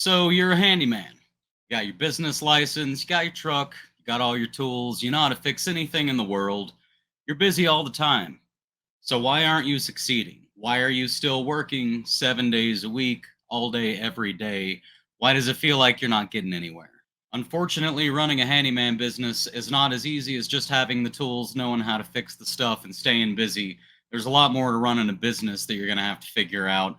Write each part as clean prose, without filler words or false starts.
So you're a handyman. You got your business license, you got your truck, you got all your tools, you know how to fix anything in the world. You're busy all the time. So why aren't you succeeding? Why are you still working 7 days a week, all day, every day? Why does it feel like you're not getting anywhere? Unfortunately, running a handyman business is not as easy as just having the tools, knowing how to fix the stuff, and staying busy. There's a lot more to running a business that you're going to have to figure out.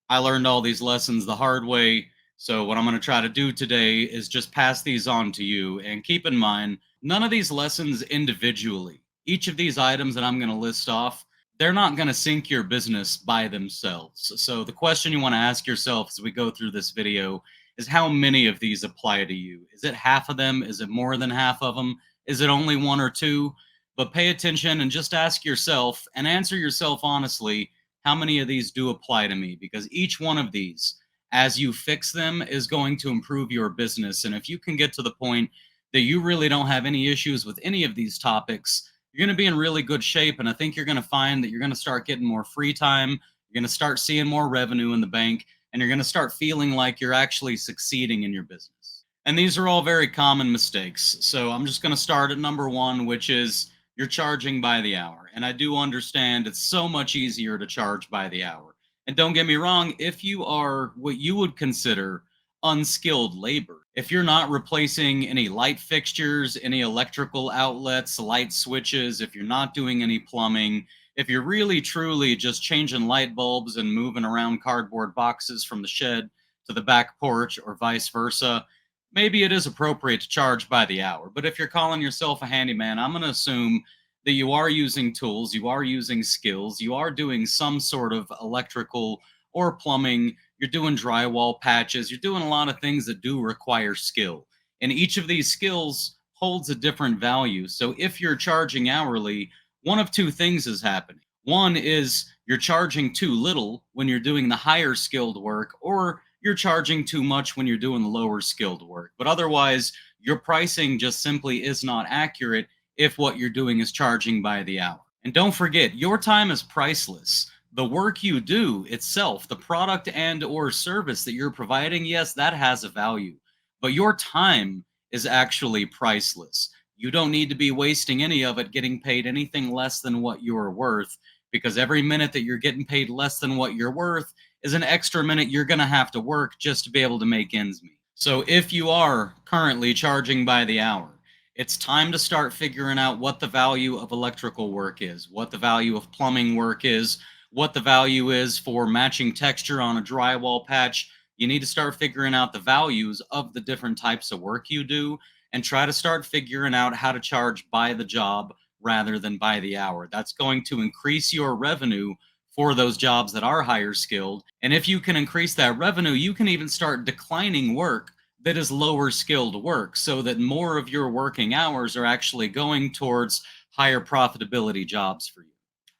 I learned all these lessons the hard way. So, what I'm going to try to do today is just pass these on to you. And keep in mind, none of these lessons individually, each of these items that I'm going to list off, they're not going to sink your business by themselves. So, the question you want to ask yourself as we go through this video is how many of these apply to you? Is it half of them? Is it more than half of them? Is it only one or two? But pay attention and just ask yourself and answer yourself honestly, how many of these do apply to me? Because each one of these, as you fix them, is going to improve your business. And if you can get to the point that you really don't have any issues with any of these topics, you're going to be in really good shape. And I think you're going to find that you're going to start getting more free time. You're going to start seeing more revenue in the bank, and you're going to start feeling like you're actually succeeding in your business. And these are all very common mistakes. So I'm just going to start at number one, which is you're charging by the hour. And I do understand it's so much easier to charge by the hour. And don't get me wrong, if you are what you would consider unskilled labor, if you're not replacing any light fixtures, any electrical outlets, light switches, if you're not doing any plumbing, if you're really truly just changing light bulbs and moving around cardboard boxes from the shed to the back porch or vice versa, maybe it is appropriate to charge by the hour. But if you're calling yourself a handyman, I'm going to assume that you are using tools, you are using skills, you are doing some sort of electrical or plumbing, you're doing drywall patches, you're doing a lot of things that do require skill. And each of these skills holds a different value. So if you're charging hourly, one of two things is happening. One is you're charging too little when you're doing the higher skilled work, or you're charging too much when you're doing the lower skilled work. But otherwise, your pricing just simply is not accurate if what you're doing is charging by the hour. And don't forget, your time is priceless. The work you do itself, the product and or service that you're providing, yes, that has a value. But your time is actually priceless. You don't need to be wasting any of it getting paid anything less than what you're worth, because every minute that you're getting paid less than what you're worth is an extra minute you're going to have to work just to be able to make ends meet. So if you are currently charging by the hour, it's time to start figuring out what the value of electrical work is, what the value of plumbing work is, what the value is for matching texture on a drywall patch. You need to start figuring out the values of the different types of work you do and try to start figuring out how to charge by the job rather than by the hour. That's going to increase your revenue for those jobs that are higher skilled. And if you can increase that revenue, you can even start declining work that is lower skilled work so that more of your working hours are actually going towards higher profitability jobs for you.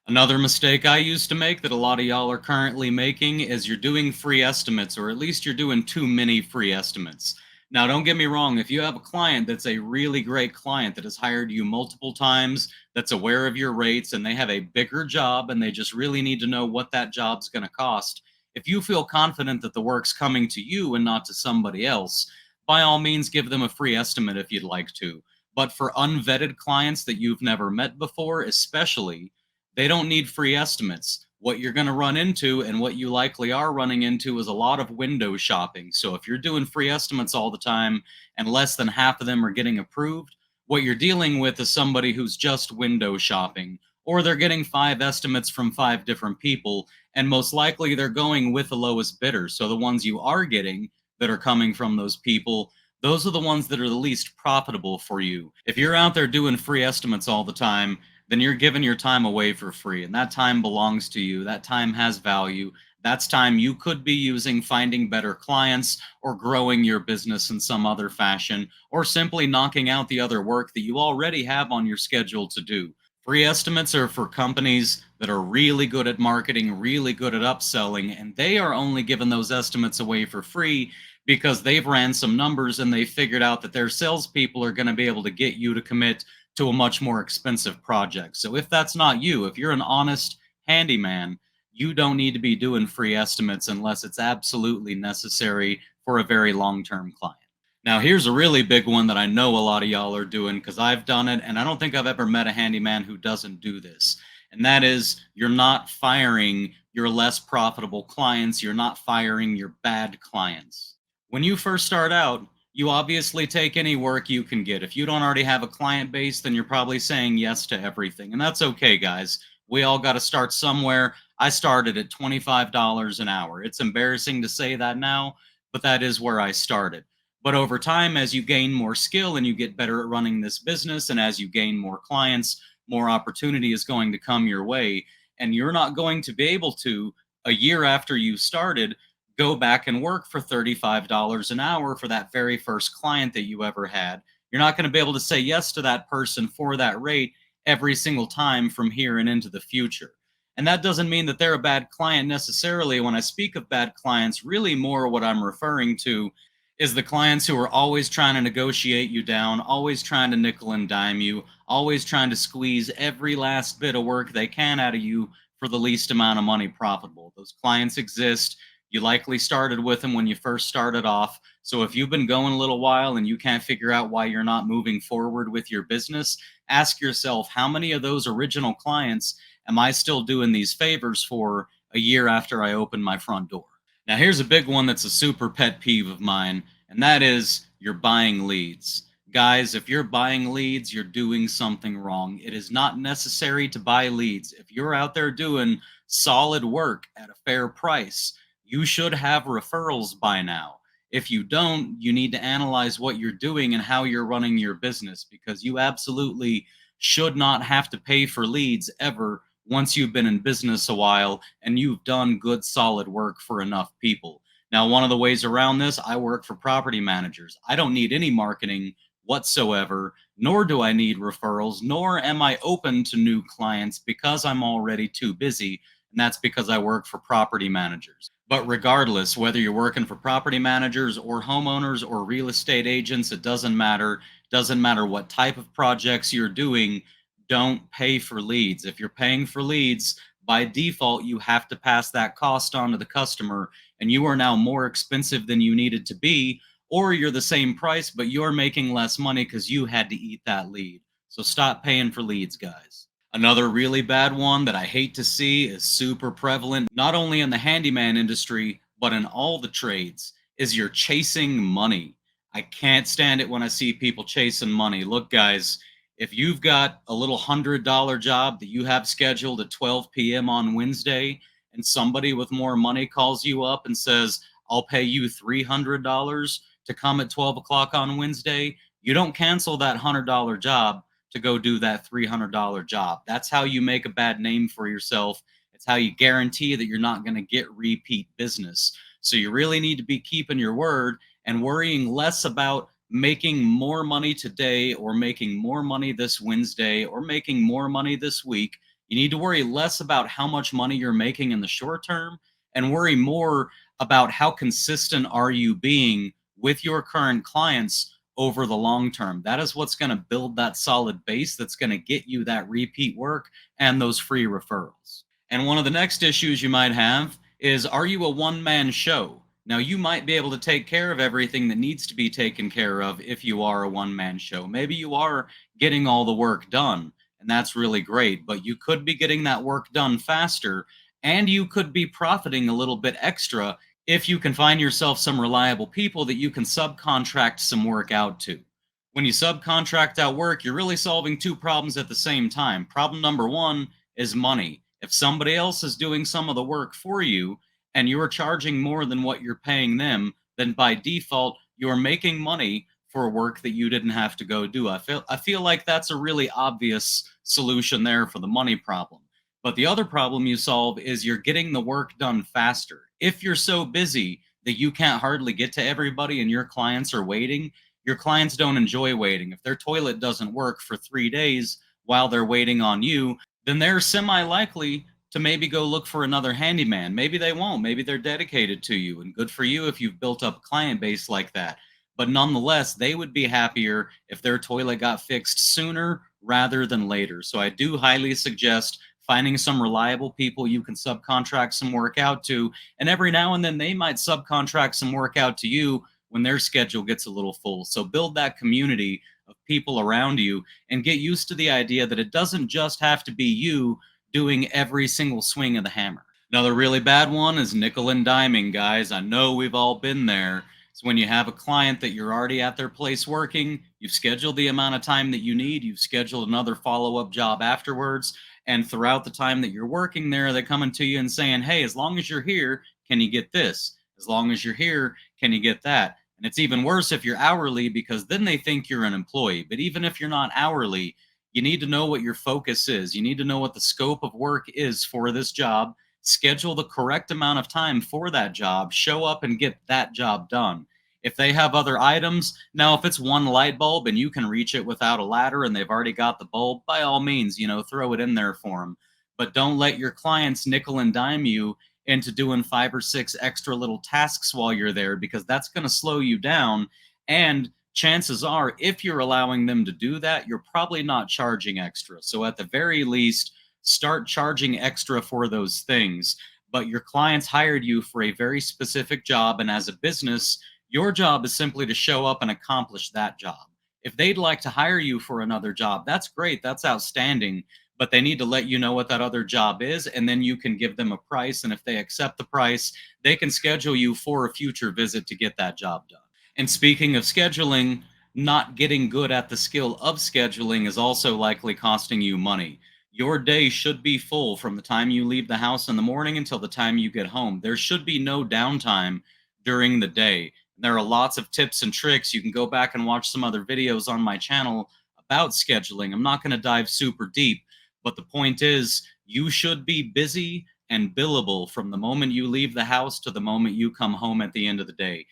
Another mistake I used to make that a lot of y'all are currently making is you're doing free estimates, or at least you're doing too many free estimates. Now, don't get me wrong. If you have a client that's a really great client that has hired you multiple times, that's aware of your rates, and they have a bigger job and they just really need to know what that job's going to cost, if you feel confident that the work's coming to you and not to somebody else, by all means, give them a free estimate if you'd like to. But for unvetted clients that you've never met before, especially, they don't need free estimates. What you're going to run into, and what you likely are running into, is a lot of window shopping. So if you're doing free estimates all the time and less than half of them are getting approved, what you're dealing with is somebody who's just window shopping, or they're getting 5 estimates from 5 different people, and most likely they're going with the lowest bidder. So the ones you are getting that are coming from those people, those are the ones that are the least profitable for you. If you're out there doing free estimates all the time, then you're giving your time away for free. And that time belongs to you. That time has value. That's time you could be using finding better clients, or growing your business in some other fashion, or simply knocking out the other work that you already have on your schedule to do. Free estimates are for companies that are really good at marketing, really good at upselling, and they are only giving those estimates away for free because they've ran some numbers and they figured out that their salespeople are going to be able to get you to commit to a much more expensive project. So if that's not you, if you're an honest handyman, you don't need to be doing free estimates unless it's absolutely necessary for a very long-term client. Now, here's a really big one that I know a lot of y'all are doing because I've done it, and I don't think I've ever met a handyman who doesn't do this. And that is, you're not firing your less profitable clients, you're not firing your bad clients. When you first start out, you obviously take any work you can get. If you don't already have a client base, then you're probably saying yes to everything. And that's okay, guys. We all got to start somewhere. I started at $25 an hour. It's embarrassing to say that now, but that is where I started. But over time, as you gain more skill and you get better at running this business, and as you gain more clients, more opportunity is going to come your way. And you're not going to be able to, a year after you started, go back and work for $35 an hour for that very first client that you ever had. You're not going to be able to say yes to that person for that rate every single time from here and into the future. And that doesn't mean that they're a bad client necessarily. When I speak of bad clients, really more what I'm referring to is the clients who are always trying to negotiate you down, always trying to nickel and dime you, always trying to squeeze every last bit of work they can out of you for the least amount of money profitable. Those clients exist. You likely started with them when you first started off. So if you've been going a little while and you can't figure out why you're not moving forward with your business, ask yourself, how many of those original clients am I still doing these favors for a year after I open my front door? Now, here's a big one that's a super pet peeve of mine, and that is you're buying leads. Guys, if you're buying leads, you're doing something wrong. It is not necessary to buy leads. If you're out there doing solid work at a fair price, you should have referrals by now. If you don't, you need to analyze what you're doing and how you're running your business, because you absolutely should not have to pay for leads ever once you've been in business a while and you've done good, solid work for enough people. Now, one of the ways around this, I work for property managers. I don't need any marketing whatsoever, nor do I need referrals, nor am I open to new clients because I'm already too busy. And that's because I work for property managers. But regardless, whether you're working for property managers or homeowners or real estate agents, it doesn't matter. Doesn't matter what type of projects you're doing. Don't pay for leads. If you're paying for leads, by default, you have to pass that cost on to the customer, and you are now more expensive than you needed to be, or you're the same price, but you're making less money because you had to eat that lead. So stop paying for leads, guys. Another really bad one that I hate to see is super prevalent, not only in the handyman industry, but in all the trades, is you're chasing money. I can't stand it when I see people chasing money. Look, guys, if you've got a little $100 job that you have scheduled at 12 p.m. on Wednesday, and somebody with more money calls you up and says, I'll pay you $300 to come at 12 o'clock on Wednesday, you don't cancel that $100 job to go do that $300 job. That's how you make a bad name for yourself. It's how you guarantee that you're not going to get repeat business. So you really need to be keeping your word and worrying less about making more money today or making more money this Wednesday or making more money this week. You need to worry less about how much money you're making in the short term and worry more about how consistent are you being with your current clients over the long term. That is what's going to build that solid base that's going to get you that repeat work and those free referrals. And one of the next issues you might have is, are you a one-man show? Now, you might be able to take care of everything that needs to be taken care of if you are a one-man show. Maybe you are getting all the work done, and that's really great, but you could be getting that work done faster, and you could be profiting a little bit extra if you can find yourself some reliable people that you can subcontract some work out to. When you subcontract out work, you're really solving two problems at the same time. Problem number one is money. If somebody else is doing some of the work for you and you're charging more than what you're paying them, then by default, you're making money for work that you didn't have to go do. I feel like that's a really obvious solution there for the money problem. But the other problem you solve is you're getting the work done faster. If you're so busy that you can't hardly get to everybody and your clients are waiting, your clients don't enjoy waiting. If their toilet doesn't work for 3 days while they're waiting on you, then they're semi-likely to maybe go look for another handyman. Maybe they won't. Maybe they're dedicated to you, and good for you if you've built up a client base like that. But nonetheless, they would be happier if their toilet got fixed sooner rather than later. So I do highly suggest finding some reliable people you can subcontract some work out to. And every now and then they might subcontract some work out to you when their schedule gets a little full. So build that community of people around you and get used to the idea that it doesn't just have to be you doing every single swing of the hammer. Another really bad one is nickel and diming, guys. I know we've all been there. It's when you have a client that you're already at their place working, you've scheduled the amount of time that you need, you've scheduled another follow up job afterwards. And throughout the time that you're working there, they're coming to you and saying, hey, as long as you're here, can you get this? As long as you're here, can you get that? And it's even worse if you're hourly because then they think you're an employee. But even if you're not hourly, you need to know what your focus is. You need to know what the scope of work is for this job, schedule the correct amount of time for that job, show up and get that job done. If they have other items, now if it's one light bulb and you can reach it without a ladder and they've already got the bulb, by all means, throw it in there for them. But don't let your clients nickel and dime you into doing 5 or 6 extra little tasks while you're there, because that's going to slow you down. And chances are, if you're allowing them to do that, you're probably not charging extra. So at the very least, start charging extra for those things. But your clients hired you for a very specific job, and as a business, your job is simply to show up and accomplish that job. If they'd like to hire you for another job, that's great, that's outstanding, but they need to let you know what that other job is, and then you can give them a price. And if they accept the price, they can schedule you for a future visit to get that job done. And speaking of scheduling, not getting good at the skill of scheduling is also likely costing you money. Your day should be full from the time you leave the house in the morning until the time you get home. There should be no downtime during the day. There are lots of tips and tricks. You can go back and watch some other videos on my channel about scheduling. I'm not going to dive super deep, but the point is, you should be busy and billable from the moment you leave the house to the moment you come home at the end of the day.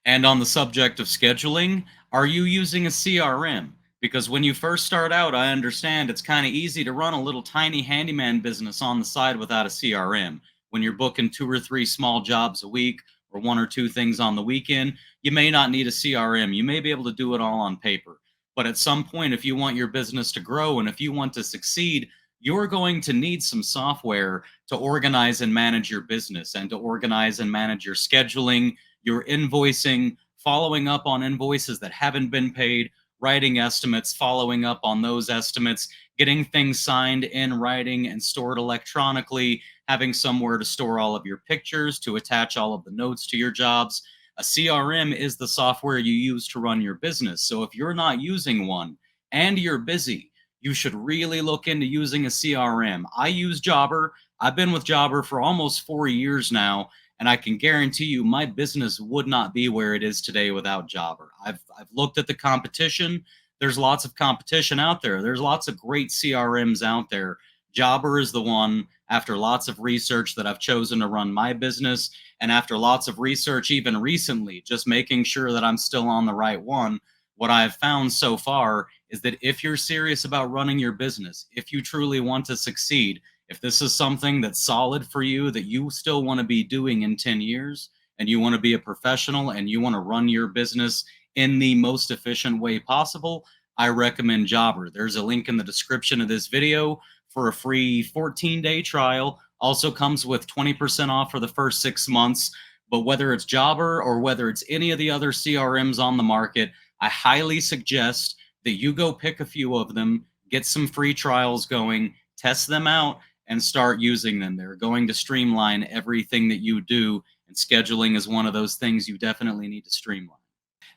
And on the subject of scheduling, are you using a CRM? Because when you first start out, I understand it's kind of easy to run a little tiny handyman business on the side without a CRM. When you're booking 2 or 3 small jobs a week or 1 or 2 things on the weekend, you may not need a CRM. You may be able to do it all on paper. But at some point, if you want your business to grow and if you want to succeed, you're going to need some software to organize and manage your business and to organize and manage your scheduling, your invoicing, following up on invoices that haven't been paid, writing estimates, following up on those estimates, getting things signed in writing and stored electronically, having somewhere to store all of your pictures, to attach all of the notes to your jobs. A CRM is the software you use to run your business. So if you're not using one and you're busy, you should really look into using a CRM. I use Jobber. I've been with Jobber for almost 4 years now, and I can guarantee you my business would not be where it is today without Jobber. I've looked at the competition. There's lots of competition out there. There's lots of great CRMs out there. Jobber is the one, after lots of research, that I've chosen to run my business. And after lots of research, even recently, just making sure that I'm still on the right one, what I've found so far is that if you're serious about running your business, if you truly want to succeed, if this is something that's solid for you, that you still want to be doing in 10 years, and you want to be a professional and you want to run your business in the most efficient way possible, I recommend Jobber. There's a link in the description of this video for a free 14-day trial. Also comes with 20% off for the first 6 months. But whether it's Jobber or whether it's any of the other CRMs on the market, I highly suggest that you go pick a few of them, get some free trials going, test them out, and start using them. They're going to streamline everything that you do, and scheduling is one of those things you definitely need to streamline.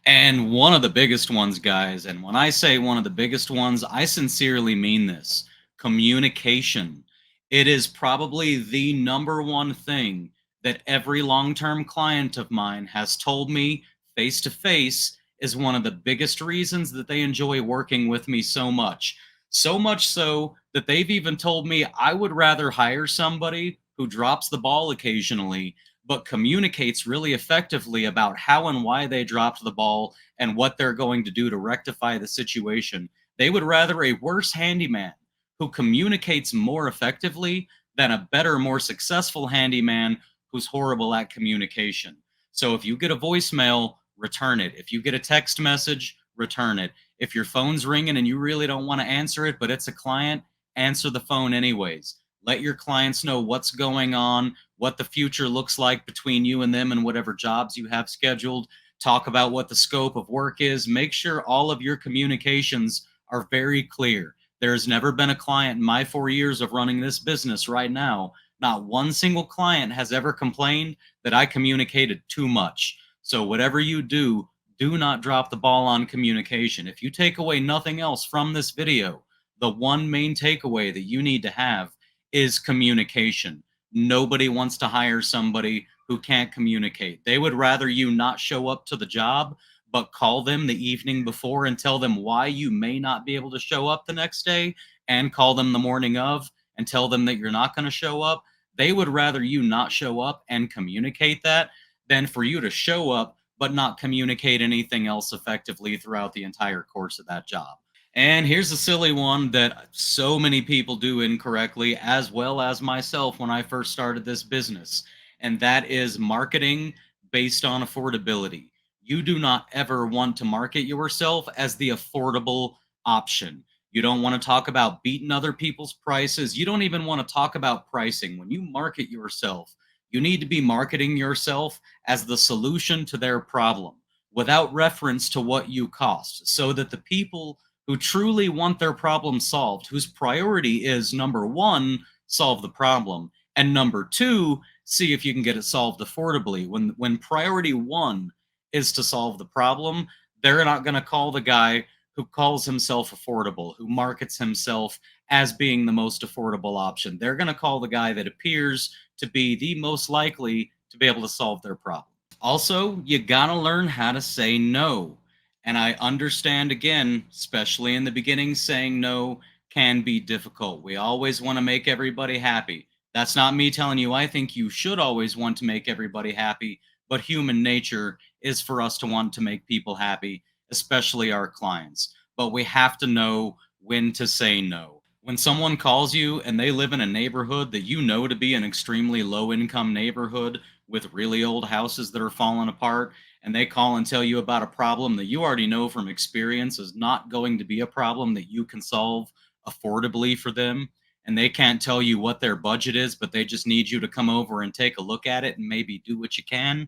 And one of the biggest ones, guys, and when I say one of the biggest ones, I sincerely mean this: communication. It is probably the number one thing that every long-term client of mine has told me face to face is one of the biggest reasons that they enjoy working with me so much. So much so that they've even told me I would rather hire somebody who drops the ball occasionally, but communicates really effectively about how and why they dropped the ball and what they're going to do to rectify the situation. They would rather a worse handyman who communicates more effectively than a better, more successful handyman who's horrible at communication. So if you get a voicemail, return it. If you get a text message, return it. If your phone's ringing and you really don't want to answer it, but it's a client, answer the phone anyways. Let your clients know what's going on, what the future looks like between you and them, and whatever jobs you have scheduled. Talk about what the scope of work is. Make sure all of your communications are very clear. There's never been a client in my 4 years of running this business right now. Not one single client has ever complained that I communicated too much. So, whatever you do not drop the ball on communication. If you take away nothing else from this video, the one main takeaway that you need to have is communication. Nobody wants to hire somebody who can't communicate. They would rather you not show up to the job, but call them the evening before and tell them why you may not be able to show up the next day, and call them the morning of and tell them that you're not going to show up. They would rather you not show up and communicate that than for you to show up but not communicate anything else effectively throughout the entire course of that job. And here's a silly one that so many people do incorrectly, as well as myself when I first started this business, and that is marketing based on affordability. You do not ever want to market yourself as the affordable option. You don't want to talk about beating other people's prices. You don't even want to talk about pricing. When you market yourself, you need to be marketing yourself as the solution to their problem without reference to what you cost, so that the people who truly want their problem solved, whose priority is number one, solve the problem, and number two, see if you can get it solved affordably. When priority one is to solve the problem, they're not going to call the guy who calls himself affordable, who markets himself as being the most affordable option. They're going to call the guy that appears to be the most likely to be able to solve their problem. Also, you got to learn how to say no. And I understand, again, especially in the beginning, saying no can be difficult. We always want to make everybody happy. That's not me telling you I think you should always want to make everybody happy, but human nature is for us to want to make people happy, especially our clients. But we have to know when to say no. When someone calls you and they live in a neighborhood that you know to be an extremely low income neighborhood with really old houses that are falling apart, and they call and tell you about a problem that you already know from experience is not going to be a problem that you can solve affordably for them, and they can't tell you what their budget is, but they just need you to come over and take a look at it and maybe do what you can,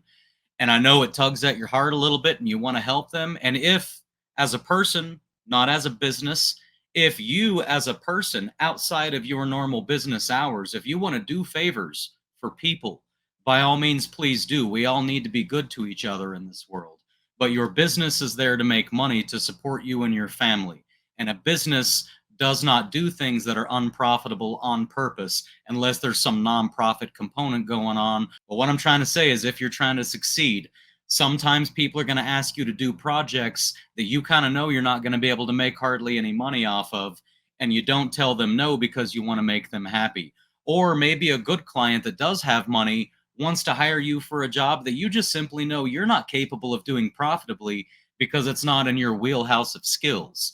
and I know it tugs at your heart a little bit and you want to help them. And if, as a person, not as a business, if you, as a person, outside of your normal business hours, if you want to do favors for people, by all means, please do. We all need to be good to each other in this world. But your business is there to make money to support you and your family. And a business does not do things that are unprofitable on purpose unless there's some nonprofit component going on. But what I'm trying to say is, if you're trying to succeed, sometimes people are going to ask you to do projects that you kind of know you're not going to be able to make hardly any money off of, and you don't tell them no because you want to make them happy. Or maybe a good client that does have money wants to hire you for a job that you just simply know you're not capable of doing profitably because it's not in your wheelhouse of skills.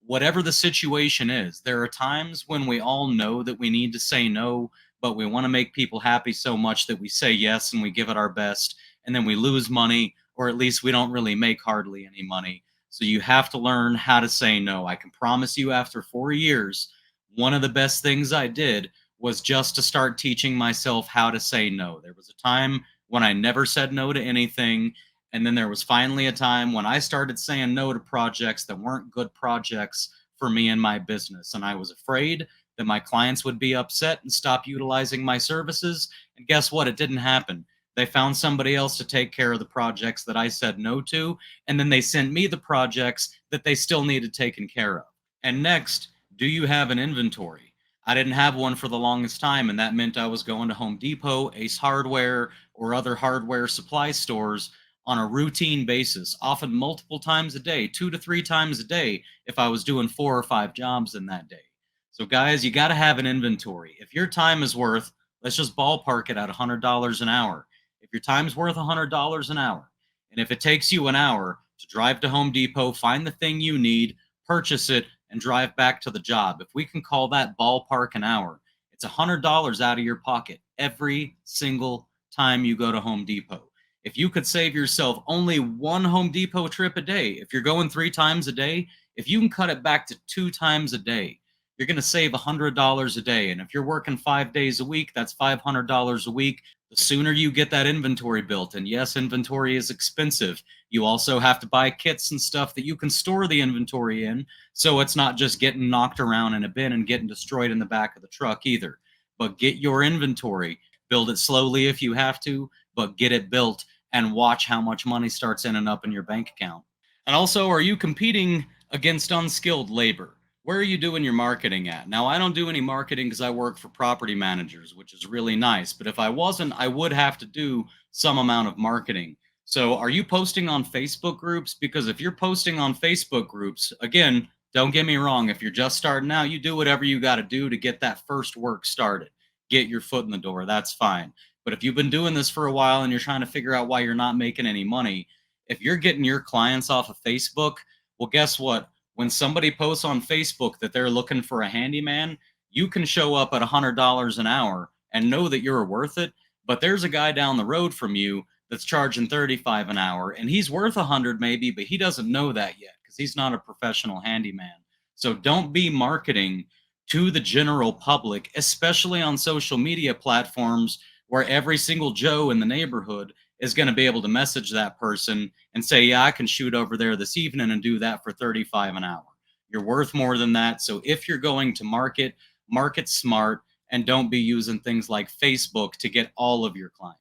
Whatever the situation is, there are times when we all know that we need to say no, but we want to make people happy so much that we say yes and we give it our best, and then we lose money, or at least we don't really make hardly any money. So you have to learn how to say no. I can promise you, after 4 years, one of the best things I did was just to start teaching myself how to say no. There was a time when I never said no to anything, and then there was finally a time when I started saying no to projects that weren't good projects for me and my business. And I was afraid that my clients would be upset and stop utilizing my services. And guess what? It didn't happen. They found somebody else to take care of the projects that I said no to. And then they sent me the projects that they still needed taken care of. And next, do you have an inventory? I didn't have one for the longest time, and that meant I was going to Home Depot, Ace Hardware, or other hardware supply stores on a routine basis, often multiple times a day, 2 to 3 times a day, if I was doing 4 or 5 jobs in that day. So, guys, you got to have an inventory. If your time is worth, let's just ballpark it at $100 an hour. If your time's worth $100 an hour, and if it takes you an hour to drive to Home Depot, find the thing you need, purchase it, and drive back to the job, if we can call that ballpark an hour, it's $100 out of your pocket every single time you go to Home Depot. If you could save yourself only one Home Depot trip a day, if you're going 3 times a day, if you can cut it back to 2 times a day, you're going to save $100 a day. And if you're working 5 days a week, that's $500 a week. The sooner you get that inventory built, and yes, inventory is expensive. You also have to buy kits and stuff that you can store the inventory in. So it's not just getting knocked around in a bin and getting destroyed in the back of the truck either. But get your inventory, build it slowly if you have to, but get it built and watch how much money starts in and up in your bank account. And also, are you competing against unskilled labor? Where are you doing your marketing at? Now, I don't do any marketing because I work for property managers, which is really nice. But if I wasn't, I would have to do some amount of marketing. So, are you posting on Facebook groups? Because if you're posting on Facebook groups, again, don't get me wrong, if you're just starting out, you do whatever you got to do to get that first work started. Get your foot in the door. That's fine. But if you've been doing this for a while and you're trying to figure out why you're not making any money, if you're getting your clients off of Facebook, well, guess what? When somebody posts on Facebook that they're looking for a handyman, you can show up at $100 an hour and know that you're worth it. But there's a guy down the road from you that's charging 35 an hour, and he's worth 100 maybe, but he doesn't know that yet because he's not a professional handyman. So don't be marketing to the general public, especially on social media platforms where every single Joe in the neighborhood is going to be able to message that person and say, yeah, I can shoot over there this evening and do that for 35 an hour. You're worth more than that. So if you're going to market, market smart and don't be using things like Facebook to get all of your clients.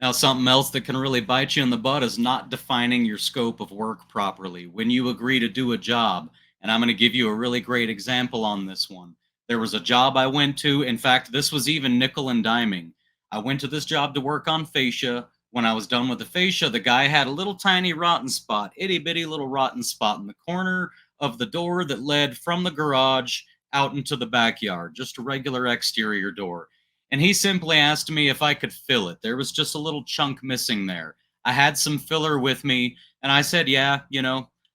Now, something else that can really bite you in the butt is not defining your scope of work properly. When you agree to do a job, and I'm going to give you a really great example on this one. There was a job I went to. In fact, this was even nickel and diming. I went to this job to work on fascia. When I was done with the fascia, the guy had a little tiny rotten spot, itty bitty little rotten spot in the corner of the door that led from the garage out into the backyard, just a regular exterior door. And he simply asked me if I could fill it. There was just a little chunk missing there. I had some filler with me, and I said, yeah,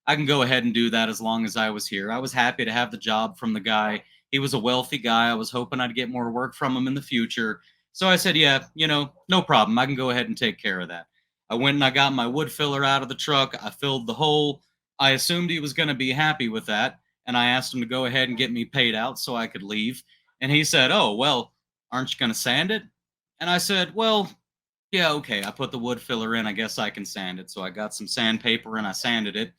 I can go ahead and do that as long as I was here. I was happy to have the job from the guy. He was a wealthy guy. I was hoping I'd get more work from him in the future. So I said, yeah, no problem. I can go ahead and take care of that. I went and I got my wood filler out of the truck. I filled the hole. I assumed he was going to be happy with that. And I asked him to go ahead and get me paid out so I could leave. And he said, oh, well, aren't you going to sand it? And I said, well, yeah, okay. I put the wood filler in. I guess I can sand it. So I got some sandpaper and I sanded it.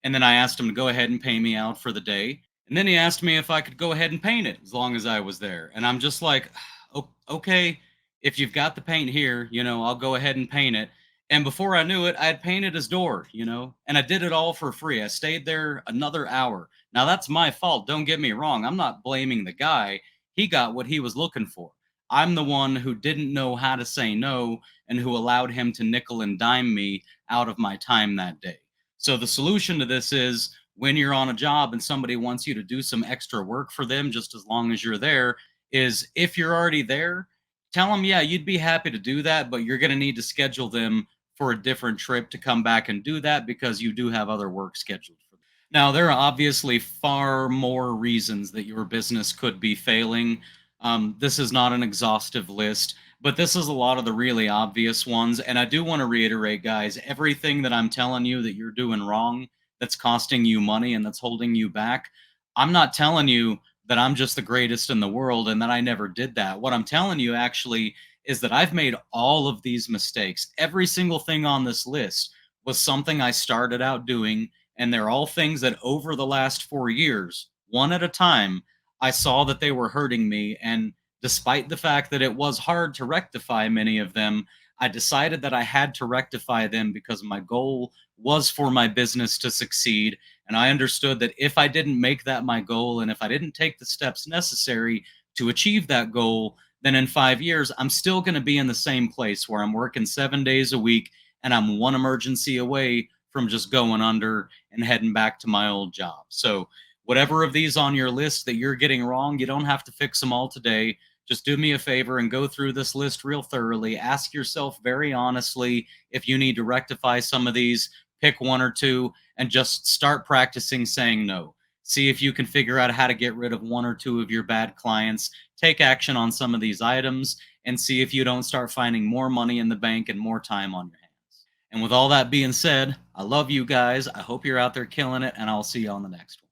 And then I asked him to go ahead and pay me out for the day. And then he asked me if I could go ahead and paint it as long as I was there. And I'm just like, okay, if you've got the paint here, I'll go ahead and paint it. And before I knew it, I had painted his door, and I did it all for free. I stayed there another hour. Now, that's my fault. Don't get me wrong. I'm not blaming the guy. He got what he was looking for. I'm the one who didn't know how to say no and who allowed him to nickel and dime me out of my time that day. So the solution to this is when you're on a job and somebody wants you to do some extra work for them, just as long as you're there, is if you're already there, tell them, yeah, you'd be happy to do that, but you're going to need to schedule them for a different trip to come back and do that because you do have other work scheduled for them. Now, there are obviously far more reasons that your business could be failing. This is not an exhaustive list, but this is a lot of the really obvious ones. And I do want to reiterate, guys, everything that I'm telling you that you're doing wrong, that's costing you money and that's holding you back, I'm not telling you that I'm just the greatest in the world and that I never did that. What I'm telling you actually is that I've made all of these mistakes. Every single thing on this list was something I started out doing, and they're all things that over the last 4 years, one at a time, I saw that they were hurting me. And despite the fact that it was hard to rectify many of them, I decided that I had to rectify them because my goal was for my business to succeed. And I understood that if I didn't make that my goal and if I didn't take the steps necessary to achieve that goal, then in 5 years, I'm still going to be in the same place where I'm working 7 days a week and I'm one emergency away from just going under and heading back to my old job. So, whatever of these on your list that you're getting wrong, you don't have to fix them all today. Just do me a favor and go through this list real thoroughly. Ask yourself very honestly if you need to rectify some of these, pick one or two, and just start practicing saying no. See if you can figure out how to get rid of one or two of your bad clients. Take action on some of these items and see if you don't start finding more money in the bank and more time on your hands. And with all that being said, I love you guys. I hope you're out there killing it, and I'll see you on the next one.